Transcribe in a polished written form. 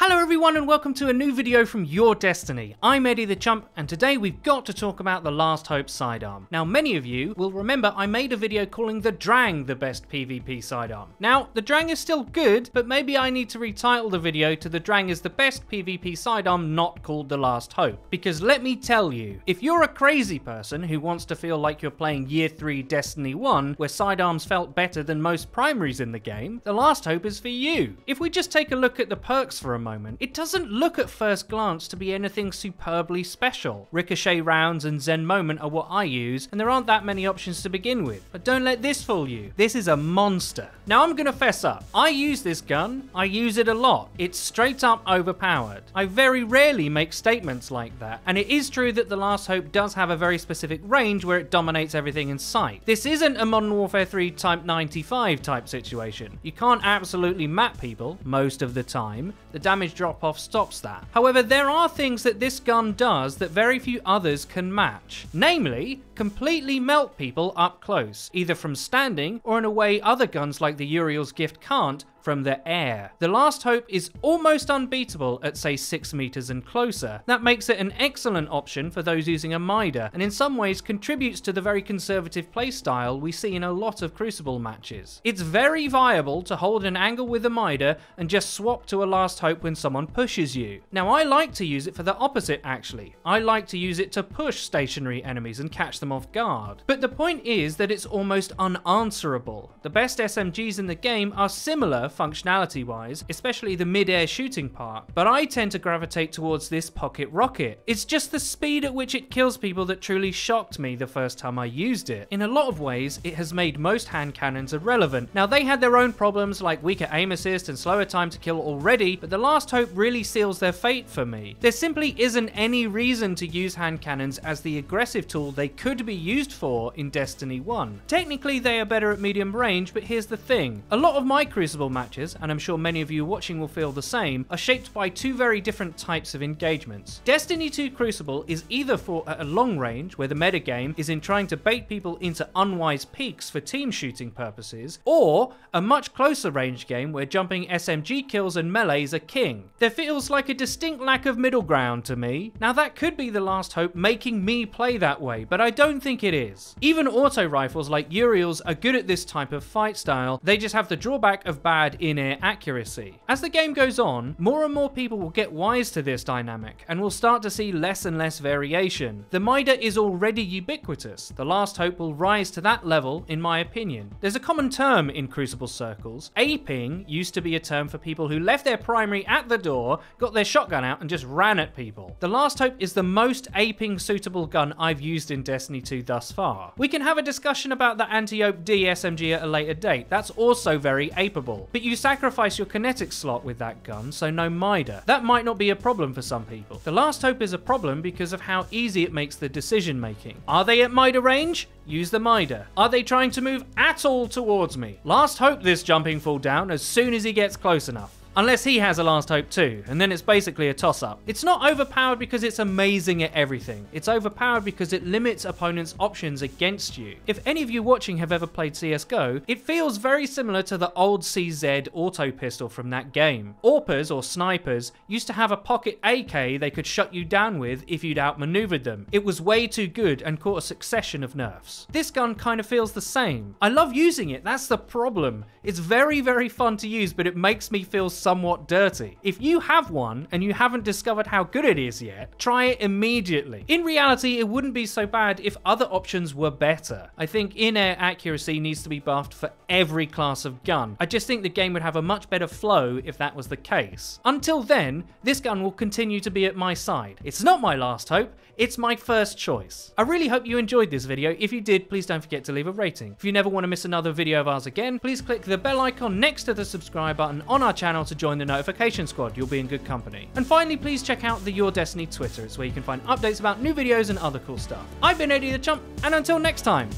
Hello everyone and welcome to a new video from Your Destiny. I'm Eddie the Chump and today we've got to talk about the Last Hope Sidearm. Now many of you will remember I made a video calling the Drang the best PvP sidearm. Now the Drang is still good, but maybe I need to retitle the video to the Drang is the best PvP sidearm not called the Last Hope. Because let me tell you, if you're a crazy person who wants to feel like you're playing Year 3 Destiny 1 where sidearms felt better than most primaries in the game, the Last Hope is for you. If we just take a look at the perks for a moment, it doesn't look at first glance to be anything superbly special. Ricochet rounds and Zen Moment are what I use, and there aren't that many options to begin with. But don't let this fool you. This is a monster. Now I'm gonna fess up. I use this gun. I use it a lot. It's straight up overpowered. I very rarely make statements like that, and it is true that the Last Hope does have a very specific range where it dominates everything in sight. This isn't a Modern Warfare 3 Type 95 type situation. You can't absolutely map people most of the time. The damage drop-off stops that. However, there are things that this gun does that very few others can match. Namely, completely melt people up close, either from standing or in a way other guns like the Uriel's Gift can't, from the air. The Last Hope is almost unbeatable at say 6 meters and closer. That makes it an excellent option for those using a Mida, and in some ways contributes to the very conservative playstyle we see in a lot of Crucible matches. It's very viable to hold an angle with a Mida and just swap to a Last Hope when someone pushes you. Now I like to use it for the opposite actually. I like to use it to push stationary enemies and catch them off guard. But the point is that it's almost unanswerable. The best SMGs in the game are similar functionality wise, especially the mid-air shooting part, but I tend to gravitate towards this pocket rocket. It's just the speed at which it kills people that truly shocked me the first time I used it. In a lot of ways, it has made most hand cannons irrelevant. Now they had their own problems like weaker aim assist and slower time to kill already, but the Last Hope really seals their fate for me. There simply isn't any reason to use hand cannons as the aggressive tool they could be used for in Destiny 1. Technically they are better at medium range, but here's the thing. A lot of my Crucible matches, and I'm sure many of you watching will feel the same, are shaped by two very different types of engagements. Destiny 2 Crucible is either fought at a long range, where the metagame is in trying to bait people into unwise peaks for team shooting purposes, or a much closer range game where jumping SMG kills and melees are king. There feels like a distinct lack of middle ground to me. Now that could be the Last Hope making me play that way, but I don't think it is. Even auto rifles like Uriel's are good at this type of fight style, they just have the drawback of bad in-air accuracy. As the game goes on, more and more people will get wise to this dynamic, and we'll start to see less and less variation. The Mida is already ubiquitous. The Last Hope will rise to that level, in my opinion. There's a common term in Crucible circles. Aping used to be a term for people who left their primary at the door, got their shotgun out, and just ran at people. The Last Hope is the most aping suitable gun I've used in Destiny 2 thus far. We can have a discussion about the Anti-Ope D SMG at a later date. That's also very apeable. But you sacrifice your kinetic slot with that gun, so no Mida. That might not be a problem for some people. The Last Hope is a problem because of how easy it makes the decision making. Are they at Mida range? Use the Mida. Are they trying to move at all towards me? Last Hope this jumping fool down as soon as he gets close enough. Unless he has a Last Hope too, and then it's basically a toss-up. It's not overpowered because it's amazing at everything. It's overpowered because it limits opponents' options against you. If any of you watching have ever played CSGO, it feels very similar to the old CZ auto pistol from that game. AWPers, or snipers, used to have a pocket AK they could shut you down with if you'd outmaneuvered them. It was way too good and caught a succession of nerfs. This gun kind of feels the same. I love using it, that's the problem. It's very, very fun to use, but it makes me feel somewhat dirty. If you have one and you haven't discovered how good it is yet, try it immediately. In reality, it wouldn't be so bad if other options were better. I think in-air accuracy needs to be buffed for every class of gun. I just think the game would have a much better flow if that was the case. Until then, this gun will continue to be at my side. It's not my Last Hope, it's my first choice. I really hope you enjoyed this video. If you did, please don't forget to leave a rating. If you never want to miss another video of ours again, please click the bell icon next to the subscribe button on our channel to join the notification squad. You'll be in good company. And finally, please check out the Your Destiny Twitter. It's where you can find updates about new videos and other cool stuff. I've been Eddie the Chump, and until next time,